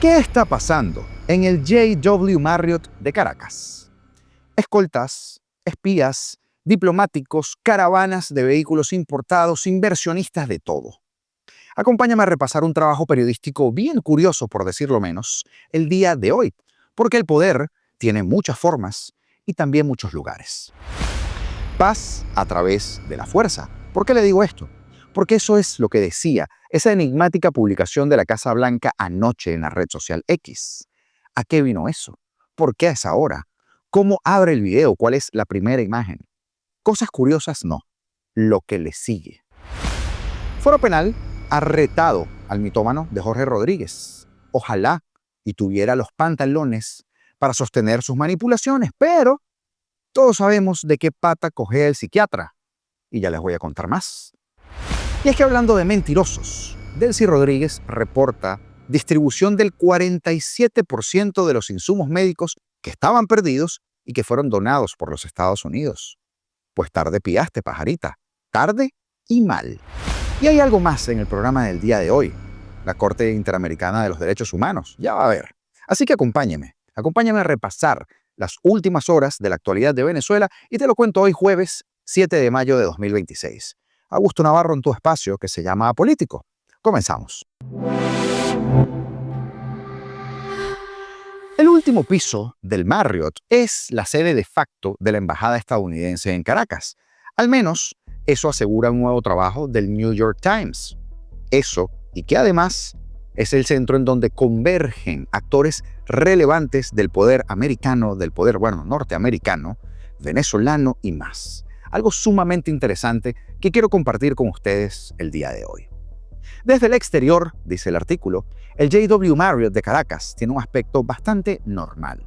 ¿Qué está pasando en el JW Marriott de Caracas? Escoltas, espías, diplomáticos, caravanas de vehículos importados, inversionistas de todo. Acompáñame a repasar un trabajo periodístico bien curioso, por decirlo menos, el día de hoy, porque el poder tiene muchas formas y también muchos lugares. Paz a través de la fuerza. ¿Por qué le digo esto? Porque eso es lo que decía esa enigmática publicación de la Casa Blanca anoche en la red social X. ¿A qué vino eso? ¿Por qué a esa hora? ¿Cómo abre el video? ¿Cuál es la primera imagen? Cosas curiosas no, lo que le sigue. Foro Penal ha retado al mitómano de Jorge Rodríguez. Ojalá y tuviera los pantalones para sostener sus manipulaciones, pero todos sabemos de qué pata cogea el psiquiatra. Y ya les voy a contar más. Y es que hablando de mentirosos, Delcy Rodríguez reporta distribución del 47% de los insumos médicos que estaban perdidos y que fueron donados por los Estados Unidos. Pues tarde pillaste, pajarita. Tarde y mal. Y hay algo más en el programa del día de hoy. La Corte Interamericana de los Derechos Humanos. Ya va a ver. Así que acompáñeme a repasar las últimas horas de la actualidad de Venezuela y te lo cuento hoy jueves 7 de mayo de 2026. Augusto Navarro en tu espacio que se llama Apolítico. Comenzamos. El último piso del Marriott es la sede de facto de la embajada estadounidense en Caracas. Al menos eso asegura un nuevo trabajo del New York Times. Eso, y que además es el centro en donde convergen actores relevantes del poder americano, del poder, norteamericano, venezolano y más. Algo sumamente interesante que quiero compartir con ustedes el día de hoy. Desde el exterior, dice el artículo, el JW Marriott de Caracas tiene un aspecto bastante normal.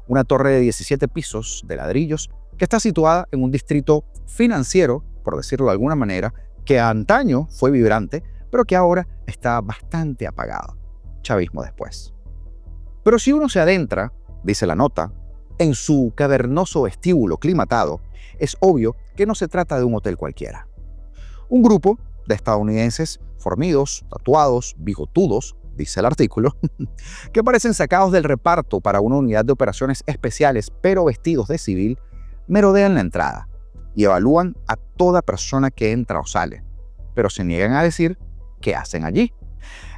Una torre de 17 pisos de ladrillos que está situada en un distrito financiero, por decirlo de alguna manera, que antaño fue vibrante, pero que ahora está bastante apagado. Chavismo después. Pero si uno se adentra, dice la nota, en su cavernoso vestíbulo climatado, es obvio que no se trata de un hotel cualquiera. Un grupo de estadounidenses fornidos, tatuados, bigotudos, dice el artículo, que parecen sacados del reparto para una unidad de operaciones especiales, pero vestidos de civil, merodean la entrada y evalúan a toda persona que entra o sale, pero se niegan a decir qué hacen allí.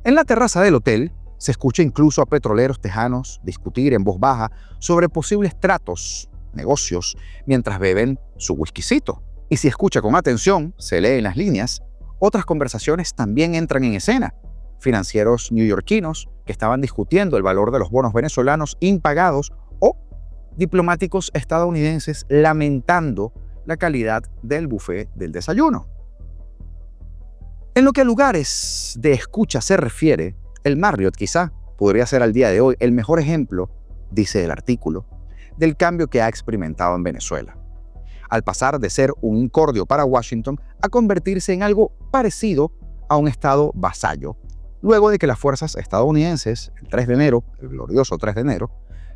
En la terraza del hotel se escucha incluso a petroleros tejanos discutir en voz baja sobre posibles tratos, negocios, mientras beben su whiskycito. Y si escucha con atención, se lee en las líneas, otras conversaciones también entran en escena. Financieros neoyorquinos que estaban discutiendo el valor de los bonos venezolanos impagados o diplomáticos estadounidenses lamentando la calidad del buffet del desayuno. En lo que a lugares de escucha se refiere, el Marriott quizá podría ser al día de hoy el mejor ejemplo, dice el artículo, del cambio que ha experimentado en Venezuela, al pasar de ser un incordio para Washington a convertirse en algo parecido a un estado vasallo, luego de que las fuerzas estadounidenses, el 3 de enero, el glorioso 3 de enero,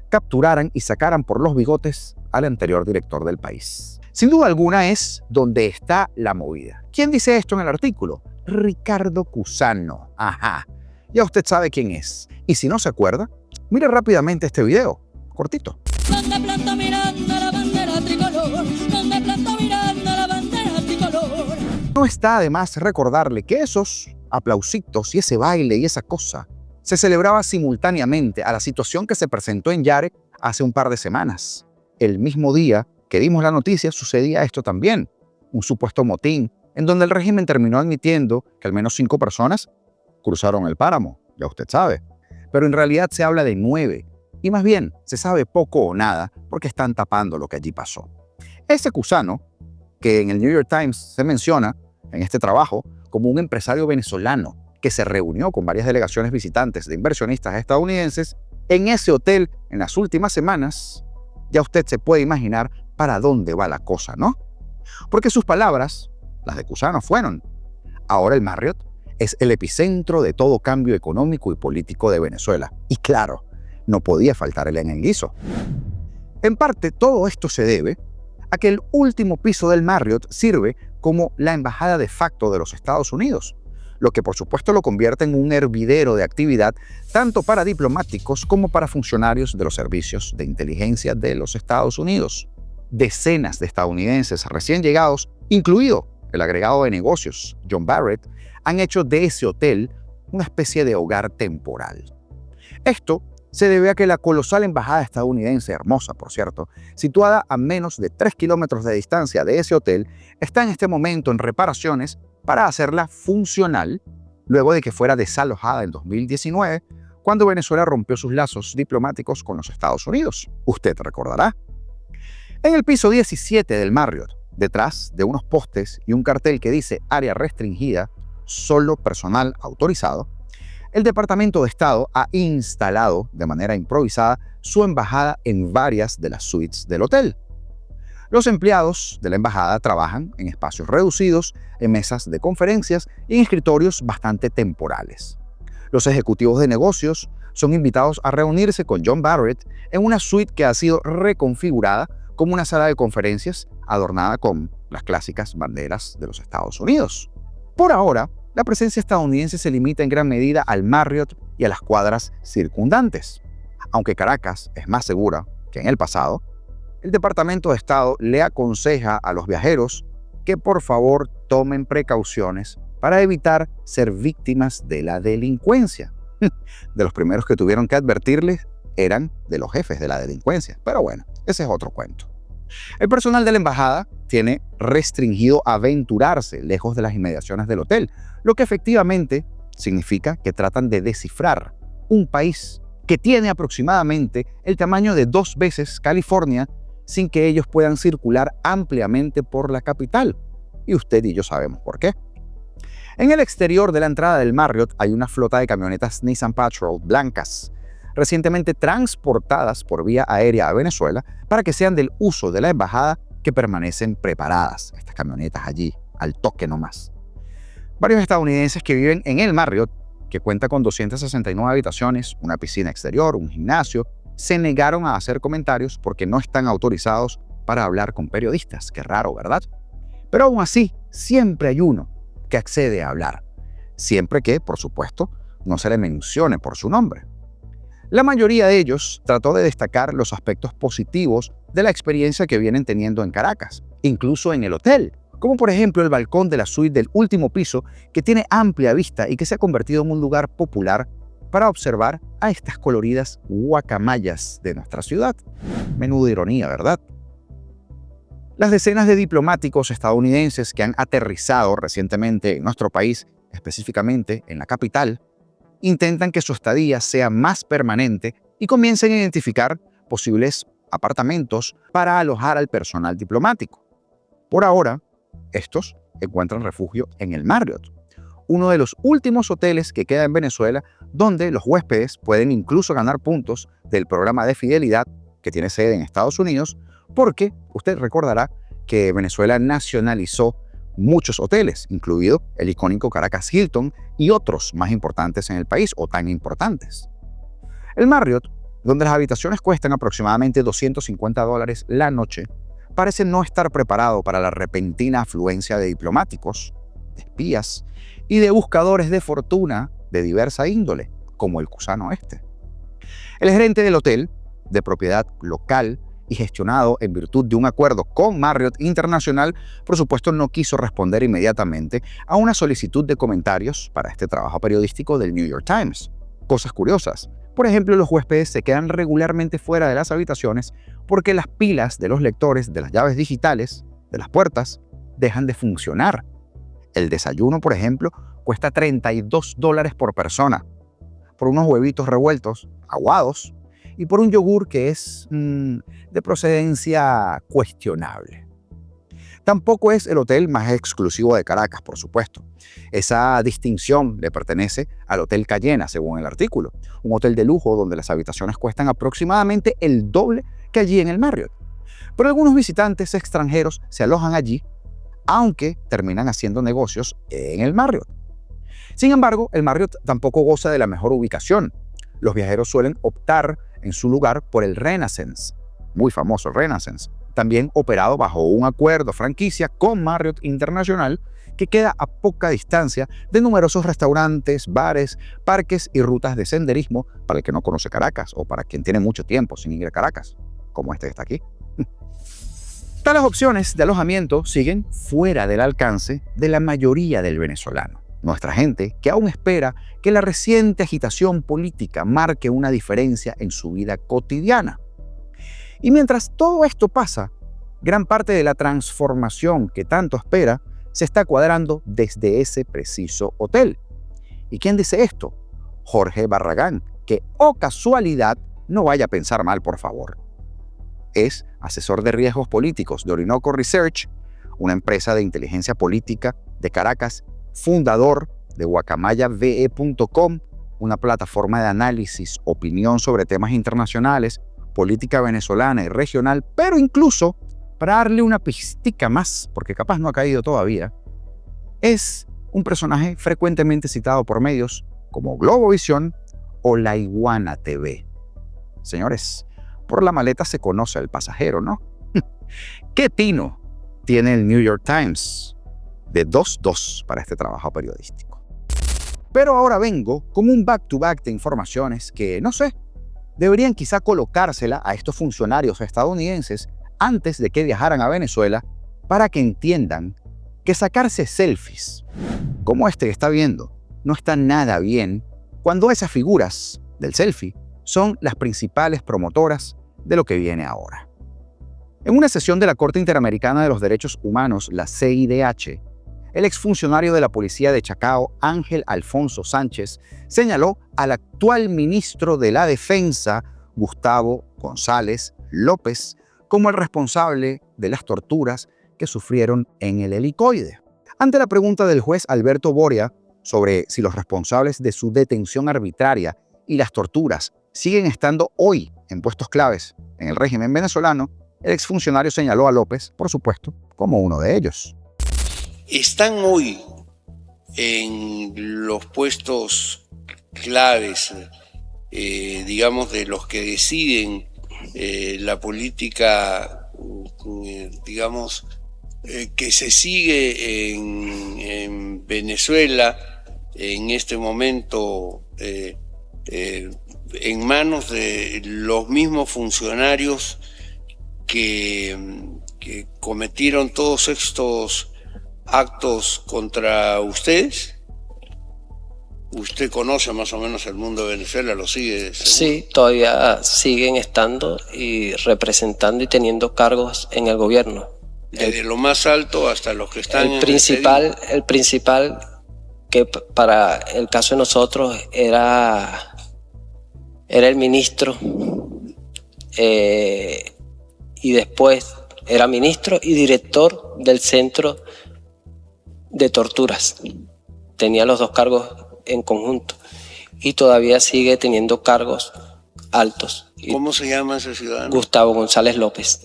capturaran y sacaran por los bigotes al anterior director del país. Sin duda alguna es donde está la movida. ¿Quién dice esto en el artículo? Ricardo Cusano. Ajá, ya usted sabe quién es. Y si no se acuerda, mire rápidamente este video, cortito. Donde planta Miranda la bandera tricolor, donde planta Miranda la bandera tricolor. No está de más recordarle que esos aplausitos y ese baile y esa cosa se celebraba simultáneamente a la situación que se presentó en Yare hace un par de semanas. El mismo día que dimos la noticia sucedía esto también, un supuesto motín en donde el régimen terminó admitiendo que al menos 5 personas cruzaron el páramo, ya usted sabe. Pero en realidad se habla de 9, y más bien se sabe poco o nada porque están tapando lo que allí pasó. Ese Cusano, que en el New York Times se menciona en este trabajo como un empresario venezolano que se reunió con varias delegaciones visitantes de inversionistas estadounidenses en ese hotel en las últimas semanas, ya usted se puede imaginar para dónde va la cosa, ¿no? Porque sus palabras, las de Cusano, fueron: ahora el Marriott es el epicentro de todo cambio económico y político de Venezuela. Y claro, no podía faltar el en el guiso. En parte, todo esto se debe a que el último piso del Marriott sirve como la embajada de facto de los Estados Unidos. lo que por supuesto lo convierte en un hervidero de actividad tanto para diplomáticos como para funcionarios de los servicios de inteligencia de los Estados Unidos. Decenas de estadounidenses recién llegados, incluido el agregado de negocios John Barrett, han hecho de ese hotel una especie de hogar temporal. Esto se debe a que la colosal embajada estadounidense, hermosa por cierto, situada a menos de 3 kilómetros de distancia de ese hotel, está en este momento en reparaciones para hacerla funcional luego de que fuera desalojada en 2019, cuando Venezuela rompió sus lazos diplomáticos con los Estados Unidos. Usted recordará. En el piso 17 del Marriott, detrás de unos postes y un cartel que dice área restringida, solo personal autorizado, el Departamento de Estado ha instalado de manera improvisada su embajada en varias de las suites del hotel. Los empleados de la embajada trabajan en espacios reducidos, en mesas de conferencias y en escritorios bastante temporales. Los ejecutivos de negocios son invitados a reunirse con John Barrett en una suite que ha sido reconfigurada como una sala de conferencias adornada con las clásicas banderas de los Estados Unidos. Por ahora, la presencia estadounidense se limita en gran medida al Marriott y a las cuadras circundantes. Aunque Caracas es más segura que en el pasado, el Departamento de Estado le aconseja a los viajeros que por favor tomen precauciones para evitar ser víctimas de la delincuencia. De los primeros que tuvieron que advertirles eran de los jefes de la delincuencia, pero bueno, ese es otro cuento. El personal de la embajada tiene restringido aventurarse lejos de las inmediaciones del hotel, lo que efectivamente significa que tratan de descifrar un país que tiene aproximadamente el tamaño de 2 veces California sin que ellos puedan circular ampliamente por la capital. Y usted y yo sabemos por qué. En el exterior de la entrada del Marriott hay una flota de camionetas Nissan Patrol blancas, recientemente transportadas por vía aérea a Venezuela para que sean del uso de la embajada, que permanecen preparadas, estas camionetas allí, al toque nomás. Varios estadounidenses que viven en el Marriott, que cuenta con 269 habitaciones, una piscina exterior, un gimnasio, se negaron a hacer comentarios porque no están autorizados para hablar con periodistas. Qué raro, ¿verdad? Pero aún así, siempre hay uno que accede a hablar, siempre que, por supuesto, no se le mencione por su nombre. La mayoría de ellos trató de destacar los aspectos positivos de la experiencia que vienen teniendo en Caracas, incluso en el hotel, como por ejemplo el balcón de la suite del último piso, que tiene amplia vista y que se ha convertido en un lugar popular para observar a estas coloridas guacamayas de nuestra ciudad. Menuda ironía, ¿verdad? Las decenas de diplomáticos estadounidenses que han aterrizado recientemente en nuestro país, específicamente en la capital, intentan que su estadía sea más permanente y comiencen a identificar posibles apartamentos para alojar al personal diplomático. Por ahora, estos encuentran refugio en el Marriott, uno de los últimos hoteles que queda en Venezuela, donde los huéspedes pueden incluso ganar puntos del programa de fidelidad que tiene sede en Estados Unidos, porque usted recordará que Venezuela nacionalizó muchos hoteles, incluido el icónico Caracas Hilton y otros más importantes en el país o tan importantes. El Marriott, donde las habitaciones cuestan aproximadamente $250 la noche, parece no estar preparado para la repentina afluencia de diplomáticos, de espías y de buscadores de fortuna de diversa índole, como el gusano este. El gerente del hotel, de propiedad local y gestionado en virtud de un acuerdo con Marriott International, por supuesto no quiso responder inmediatamente a una solicitud de comentarios para este trabajo periodístico del New York Times. Cosas curiosas. Por ejemplo, los huéspedes se quedan regularmente fuera de las habitaciones porque las pilas de los lectores de las llaves digitales de las puertas dejan de funcionar. El desayuno, por ejemplo, cuesta $32 por persona, por unos huevitos revueltos, aguados, y por un yogur que es de procedencia cuestionable. Tampoco es el hotel más exclusivo de Caracas, por supuesto. Esa distinción le pertenece al Hotel Cayena, según el artículo, un hotel de lujo donde las habitaciones cuestan aproximadamente el doble que allí en el Marriott. Pero algunos visitantes extranjeros se alojan allí, aunque terminan haciendo negocios en el Marriott. Sin embargo, el Marriott tampoco goza de la mejor ubicación. Los viajeros suelen optar en su lugar por el Renaissance, muy famoso Renaissance, también operado bajo un acuerdo franquicia con Marriott International, que queda a poca distancia de numerosos restaurantes, bares, parques y rutas de senderismo para el que no conoce Caracas o para quien tiene mucho tiempo sin ir a Caracas, como este que está aquí. Tales opciones de alojamiento siguen fuera del alcance de la mayoría del venezolano. Nuestra gente que aún espera que la reciente agitación política marque una diferencia en su vida cotidiana. Y mientras todo esto pasa, gran parte de la transformación que tanto espera se está cuadrando desde ese preciso hotel. ¿Y quién dice esto? Jorge Barragán, que, oh casualidad, no vaya a pensar mal, por favor. Es asesor de riesgos políticos de Orinoco Research, una empresa de inteligencia política de Caracas, fundador de guacamayave.com, una plataforma de análisis, opinión sobre temas internacionales, política venezolana y regional, pero incluso, para darle una pistica más, porque capaz no ha caído todavía, es un personaje frecuentemente citado por medios como Globovisión o La Iguana TV. Señores, por la maleta se conoce al pasajero, ¿no? ¿Qué tino tiene el New York Times de 2-2 para este trabajo periodístico? Pero ahora vengo con un back-to-back de informaciones que, no sé, deberían quizá colocársela a estos funcionarios estadounidenses antes de que viajaran a Venezuela para que entiendan que sacarse selfies, como este que está viendo, no está nada bien cuando esas figuras del selfie son las principales promotoras de lo que viene ahora. En una sesión de la Corte Interamericana de los Derechos Humanos, la CIDH, el exfuncionario de la policía de Chacao, Ángel Alfonso Sánchez, señaló al actual ministro de la Defensa, Gustavo González López, como el responsable de las torturas que sufrieron en el helicoide. Ante la pregunta del juez Alberto Boria sobre si los responsables de su detención arbitraria y las torturas siguen estando hoy en puestos claves en el régimen venezolano, el exfuncionario señaló a López, por supuesto, como uno de ellos. Están hoy en los puestos claves, digamos, de los que deciden la política, digamos, que se sigue en Venezuela en este momento, en manos de los mismos funcionarios que cometieron todos estos actos contra ustedes. ¿Usted conoce más o menos el mundo de Venezuela? ¿Lo sigue? ¿Seguro? Sí, todavía siguen estando y representando y teniendo cargos en el gobierno. Desde lo más alto hasta los que están el principal que para el caso de nosotros era el ministro, y después era ministro y director del centro de torturas. Tenía los dos cargos en conjunto y todavía sigue teniendo cargos altos. ¿Cómo se llama ese ciudadano? Gustavo González López.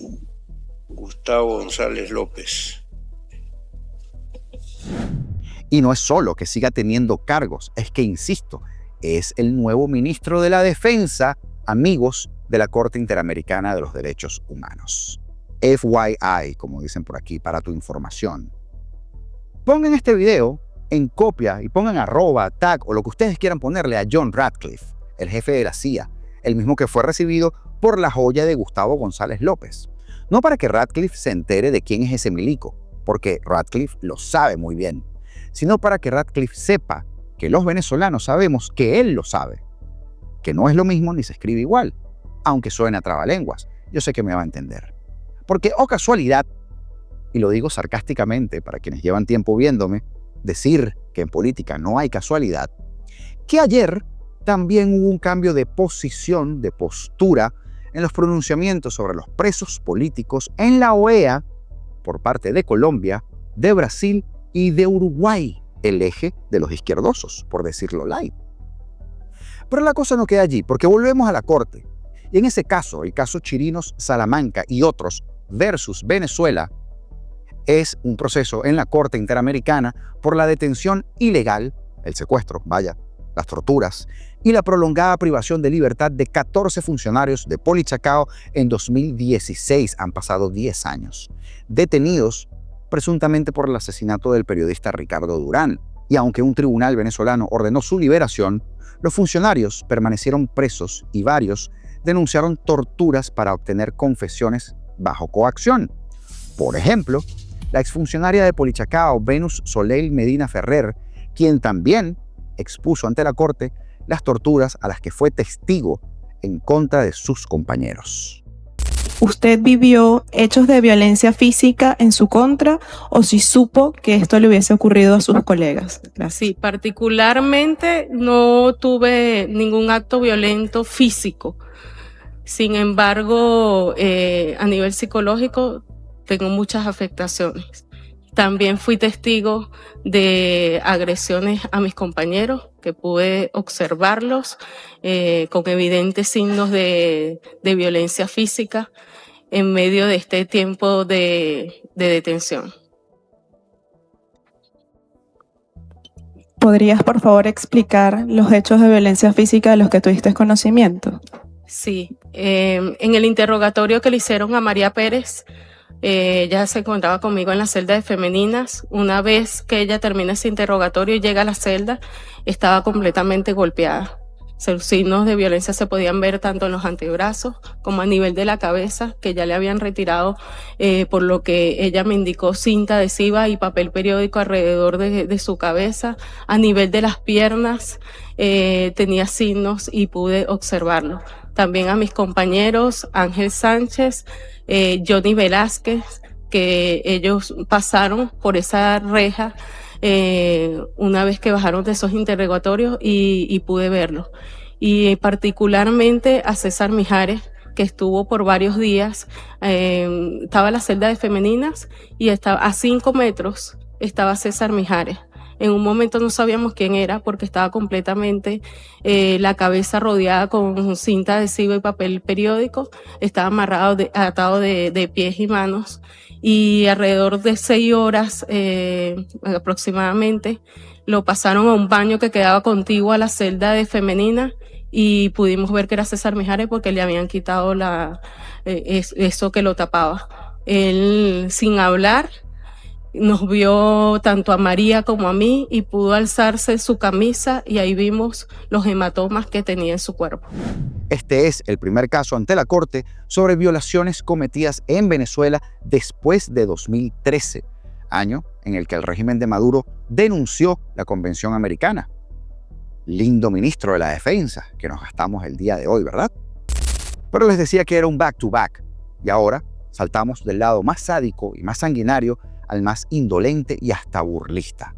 Gustavo González López. Y no es solo que siga teniendo cargos, es que, insisto, es el nuevo ministro de la Defensa, amigos de la Corte Interamericana de los Derechos Humanos. FYI, como dicen por aquí, para tu información. Pongan este video en copia y pongan @ tag o lo que ustedes quieran ponerle a John Ratcliffe, el jefe de la CIA, el mismo que fue recibido por la joya de Gustavo González López. No para que Ratcliffe se entere de quién es ese milico, porque Ratcliffe lo sabe muy bien, sino para que Ratcliffe sepa que los venezolanos sabemos que él lo sabe, que no es lo mismo ni se escribe igual, aunque suene a trabalenguas. Yo sé que me va a entender. Porque, oh casualidad, y lo digo sarcásticamente para quienes llevan tiempo viéndome, decir que en política no hay casualidad, que ayer también hubo un cambio de posición, de postura, en los pronunciamientos sobre los presos políticos en la OEA por parte de Colombia, de Brasil y de Uruguay, el eje de los izquierdosos, por decirlo light. Pero la cosa no queda allí, porque volvemos a la Corte. Y en ese caso, el caso Chirinos Salamanca y otros versus Venezuela, es un proceso en la Corte Interamericana por la detención ilegal, el secuestro, vaya, las torturas y la prolongada privación de libertad de 14 funcionarios de Polichacao en 2016. Han pasado 10 años, detenidos presuntamente por el asesinato del periodista Ricardo Durán. Y aunque un tribunal venezolano ordenó su liberación, los funcionarios permanecieron presos y varios denunciaron torturas para obtener confesiones bajo coacción. Por ejemplo, la exfuncionaria de Polichacao, Venus Soleil Medina Ferrer, quien también expuso ante la corte las torturas a las que fue testigo en contra de sus compañeros. ¿Usted vivió hechos de violencia física en su contra o si supo que esto le hubiese ocurrido a sus colegas? Gracias. Sí, particularmente no tuve ningún acto violento físico. Sin embargo, a nivel psicológico tengo muchas afectaciones. También fui testigo de agresiones a mis compañeros, que pude observarlos con evidentes signos de violencia física en medio de este tiempo de detención. ¿Podrías, por favor, explicar los hechos de violencia física de los que tuviste conocimiento? Sí, en el interrogatorio que le hicieron a María Pérez, ella se encontraba conmigo en la celda de femeninas. Una vez que ella termina ese interrogatorio y llega a la celda, estaba completamente golpeada. Sus signos de violencia se podían ver tanto en los antebrazos como a nivel de la cabeza, que ya le habían retirado, por lo que ella me indicó, cinta adhesiva y papel periódico alrededor de su cabeza. A nivel de las piernas tenía signos y pude observarlo. También a mis compañeros Ángel Sánchez, Johnny Velázquez, que ellos pasaron por esa reja una vez que bajaron de esos interrogatorios y pude verlo. Y particularmente a César Mijares, que estuvo por varios días, estaba en la celda de femeninas y estaba a 5 metros estaba César Mijares. En un momento no sabíamos quién era porque estaba completamente la cabeza rodeada con cinta adhesiva y papel periódico, estaba atado de pies y manos, y alrededor de 6 horas aproximadamente lo pasaron a un baño que quedaba contiguo a la celda de femenina y pudimos ver que era César Mijares porque le habían quitado eso que lo tapaba. Él, sin hablar, nos vio tanto a María como a mí y pudo alzarse su camisa y ahí vimos los hematomas que tenía en su cuerpo. Este es el primer caso ante la Corte sobre violaciones cometidas en Venezuela después de 2013, año en el que el régimen de Maduro denunció la Convención Americana. Lindo ministro de la Defensa que nos gastamos el día de hoy, ¿verdad? Pero les decía que era un back-to-back y ahora saltamos del lado más sádico y más sanguinario al más indolente y hasta burlista.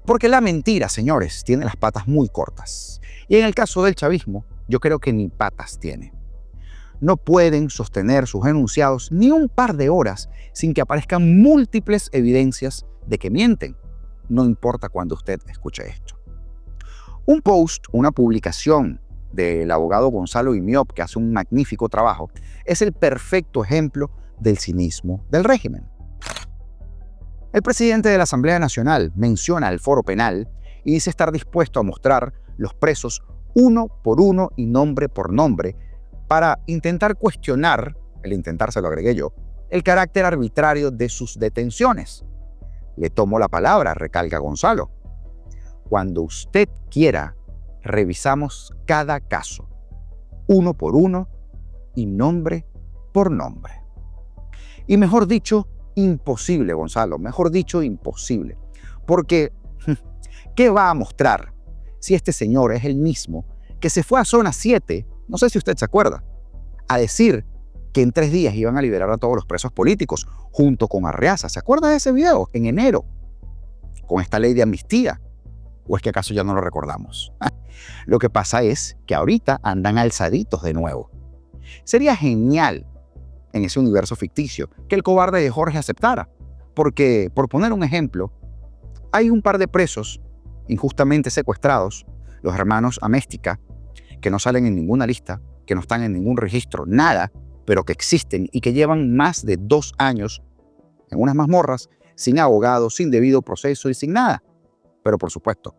Porque la mentira, señores, tiene las patas muy cortas. Y en el caso del chavismo, yo creo que ni patas tiene. No pueden sostener sus enunciados ni un par de horas sin que aparezcan múltiples evidencias de que mienten. No importa cuando usted escuche esto. Un post, una publicación del abogado Gonzalo Imiop, que hace un magnífico trabajo, es el perfecto ejemplo del cinismo del régimen. El presidente de la Asamblea Nacional menciona el foro penal y dice estar dispuesto a mostrar los presos uno por uno y nombre por nombre para intentar cuestionar, el intentar se lo agregué yo, el carácter arbitrario de sus detenciones. Le tomo la palabra, recalca Gonzalo. Cuando usted quiera, revisamos cada caso, uno por uno y nombre por nombre. Y mejor dicho, imposible, Gonzalo, mejor dicho, imposible. Porque, ¿qué va a mostrar si este señor es el mismo que se fue a Zona 7, no sé si usted se acuerda, a decir que en 3 días iban a liberar a todos los presos políticos, junto con Arreaza? ¿Se acuerda de ese video? En enero, con esta ley de amnistía. ¿O es que acaso ya no lo recordamos? Lo que pasa es que ahorita andan alzaditos de nuevo. Sería genial en ese universo ficticio que el cobarde de Jorge aceptara. Porque, por poner un ejemplo, hay un par de presos injustamente secuestrados, los hermanos Améstica, que no salen en ninguna lista, que no están en ningún registro, nada, pero que existen y que llevan más de 2 años en unas mazmorras, sin abogado, sin debido proceso y sin nada. Pero por supuesto,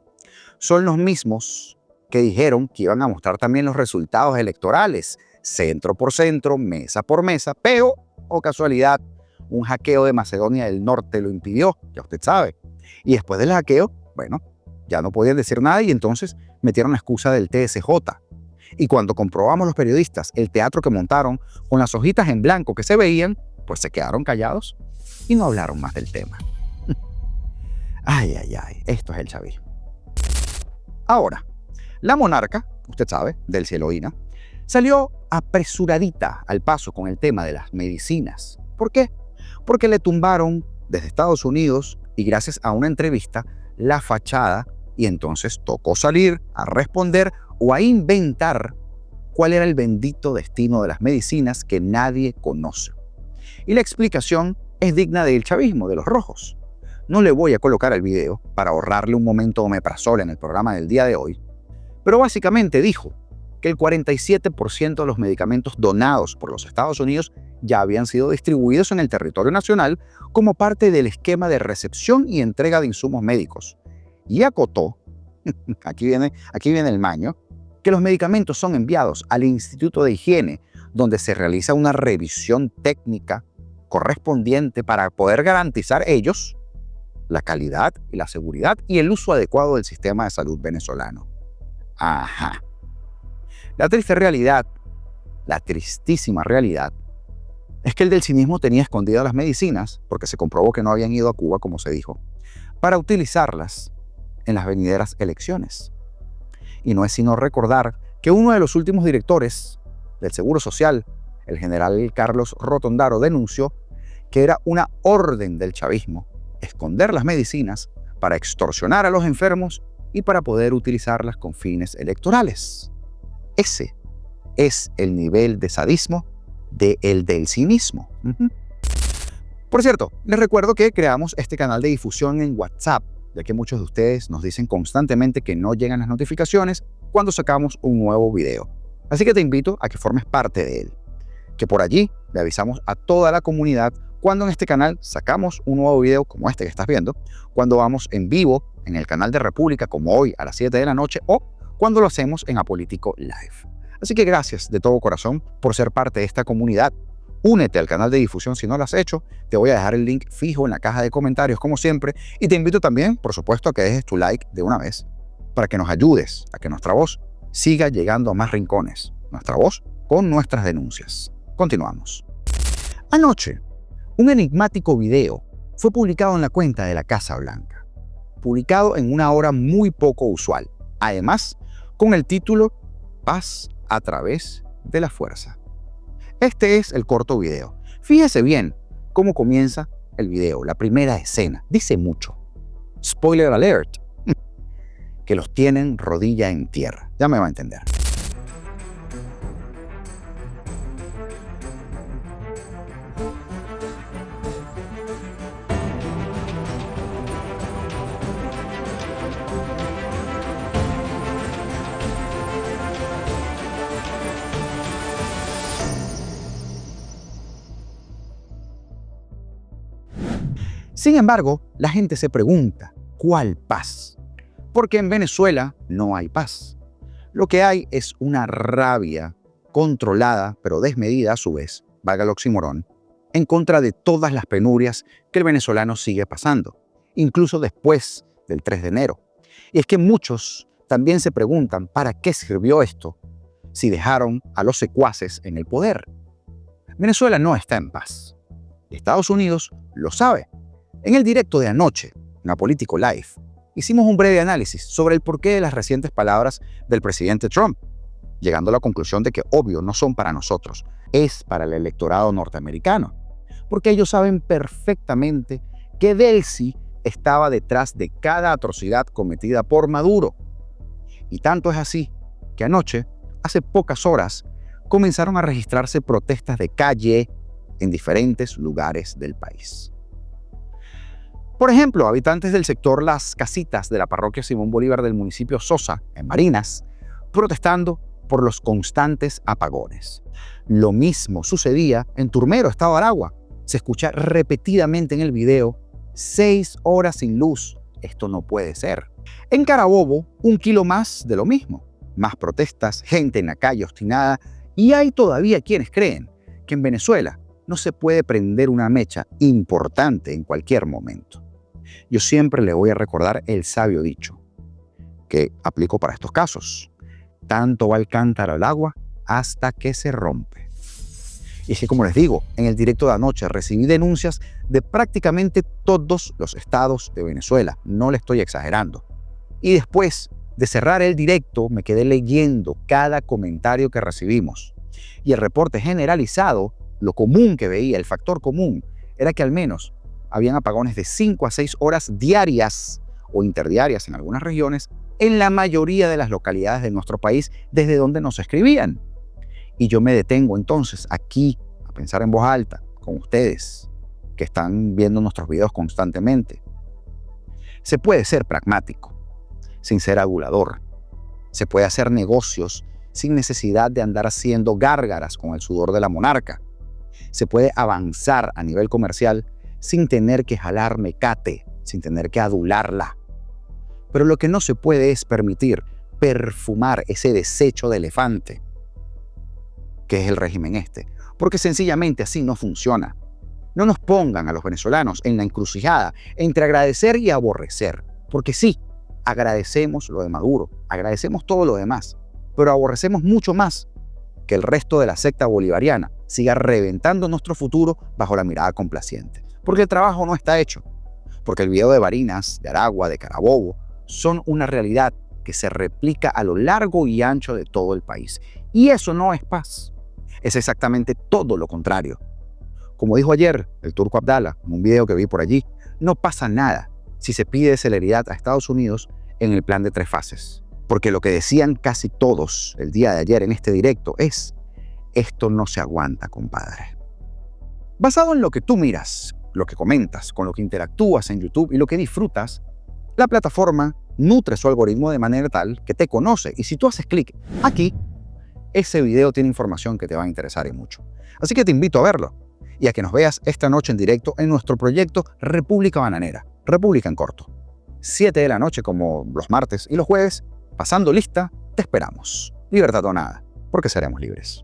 son los mismos que dijeron que iban a mostrar también los resultados electorales, centro por centro, mesa por mesa, pero, oh casualidad, un hackeo de Macedonia del Norte lo impidió, ya usted sabe. Y después del hackeo, bueno, ya no podían decir nada y entonces metieron la excusa del TSJ. Y cuando comprobamos los periodistas el teatro que montaron con las hojitas en blanco que se veían, pues se quedaron callados y no hablaron más del tema. Ay, ay, ay, esto es el chavismo. Ahora, la monarca, usted sabe, del Cieloína, salió apresuradita al paso con el tema de las medicinas. ¿Por qué? Porque le tumbaron desde Estados Unidos y gracias a una entrevista la fachada y entonces tocó salir a responder o a inventar cuál era el bendito destino de las medicinas que nadie conoce. Y la explicación es digna del chavismo, de los rojos. No le voy a colocar el video para ahorrarle un momento omeprazol en el programa del día de hoy, pero básicamente dijo que el 47% de los medicamentos donados por los Estados Unidos ya habían sido distribuidos en el territorio nacional como parte del esquema de recepción y entrega de insumos médicos. Y acotó, aquí viene el maño, que los medicamentos son enviados al Instituto de Higiene, donde se realiza una revisión técnica correspondiente para poder garantizar ellos la calidad y la seguridad y el uso adecuado del sistema de salud venezolano. Ajá. La triste realidad, la tristísima realidad, es que el del cinismo tenía escondidas las medicinas, porque se comprobó que no habían ido a Cuba, como se dijo, para utilizarlas en las venideras elecciones. Y no es sino recordar que uno de los últimos directores del Seguro Social, el general Carlos Rotondaro, denunció que era una orden del chavismo esconder las medicinas para extorsionar a los enfermos y para poder utilizarlas con fines electorales. Ese es el nivel de sadismo del cinismo. Por cierto, les recuerdo que creamos este canal de difusión en WhatsApp, ya que muchos de ustedes nos dicen constantemente que no llegan las notificaciones cuando sacamos un nuevo video. Así que te invito a que formes parte de él, que por allí le avisamos a toda la comunidad cuando en este canal sacamos un nuevo video como este que estás viendo, cuando vamos en vivo en el canal de República como hoy a las 7 de la noche o cuando lo hacemos en Apolítico Live. Así que gracias de todo corazón por ser parte de esta comunidad. Únete al canal de difusión si no lo has hecho. Te voy a dejar el link fijo en la caja de comentarios como siempre y te invito también, por supuesto, a que dejes tu like de una vez para que nos ayudes a que nuestra voz siga llegando a más rincones. Nuestra voz con nuestras denuncias. Continuamos. Anoche, un enigmático video fue publicado en la cuenta de la Casa Blanca, publicado en una hora muy poco usual, además con el título Paz a través de la fuerza. Este es el corto video. Fíjese bien cómo comienza el video, la primera escena. Dice mucho. Spoiler alert, que los tienen rodilla en tierra. Ya me va a entender. Sin embargo, la gente se pregunta, ¿cuál paz? Porque en Venezuela no hay paz. Lo que hay es una rabia controlada, pero desmedida a su vez, valga el oxímoron, en contra de todas las penurias que el venezolano sigue pasando, incluso después del 3 de enero. Y es que muchos también se preguntan, ¿para qué sirvió esto si dejaron a los secuaces en el poder? Venezuela no está en paz. Estados Unidos lo sabe. En el directo de anoche, en Apolítico Live, hicimos un breve análisis sobre el porqué de las recientes palabras del presidente Trump, llegando a la conclusión de que, obvio, no son para nosotros, es para el electorado norteamericano, porque ellos saben perfectamente que Delcy estaba detrás de cada atrocidad cometida por Maduro. Y tanto es así que anoche, hace pocas horas, comenzaron a registrarse protestas de calle en diferentes lugares del país. Por ejemplo, habitantes del sector Las Casitas de la parroquia Simón Bolívar del municipio Sosa, en Barinas, protestando por los constantes apagones. Lo mismo sucedía en Turmero, estado Aragua. Se escucha repetidamente en el video, 6 horas sin luz. Esto no puede ser. En Carabobo, 1 kilo más de lo mismo. Más protestas, gente en la calle obstinada, y hay todavía quienes creen que en Venezuela no se puede prender una mecha importante en cualquier momento. Yo siempre le voy a recordar el sabio dicho, que aplico para estos casos. Tanto va el cántaro al agua hasta que se rompe. Y es que, como les digo, en el directo de anoche recibí denuncias de prácticamente todos los estados de Venezuela. No le estoy exagerando. Y después de cerrar el directo, me quedé leyendo cada comentario que recibimos. Y el reporte generalizado, lo común que veía, el factor común, era que al menos habían apagones de 5 a 6 horas diarias o interdiarias en algunas regiones, en la mayoría de las localidades de nuestro país desde donde nos escribían. Y yo me detengo entonces aquí a pensar en voz alta con ustedes que están viendo nuestros videos constantemente. Se puede ser pragmático, sin ser adulador. Se puede hacer negocios sin necesidad de andar haciendo gárgaras con el sudor de la monarca. Se puede avanzar a nivel comercial sin tener que jalar mecate, sin tener que adularla. Pero lo que no se puede es permitir perfumar ese desecho de elefante que es el régimen este, porque sencillamente así no funciona. No nos pongan a los venezolanos en la encrucijada entre agradecer y aborrecer, porque sí, agradecemos lo de Maduro, agradecemos todo lo demás, pero aborrecemos mucho más que el resto de la secta bolivariana siga reventando nuestro futuro bajo la mirada complaciente. Porque el trabajo no está hecho, porque el video de Barinas, de Aragua, de Carabobo, son una realidad que se replica a lo largo y ancho de todo el país. Y eso no es paz, es exactamente todo lo contrario. Como dijo ayer el turco Abdala en un video que vi por allí, no pasa nada si se pide celeridad a Estados Unidos en el plan de 3 fases. Porque lo que decían casi todos el día de ayer en este directo es: esto no se aguanta, compadre. Basado en lo que tú miras, lo que comentas, con lo que interactúas en YouTube y lo que disfrutas, la plataforma nutre su algoritmo de manera tal que te conoce. Y si tú haces clic aquí, ese video tiene información que te va a interesar y mucho. Así que te invito a verlo y a que nos veas esta noche en directo en nuestro proyecto República Bananera, República en corto. 7 de la noche como los martes y los jueves, pasando lista, te esperamos. Libertad o nada, porque seremos libres.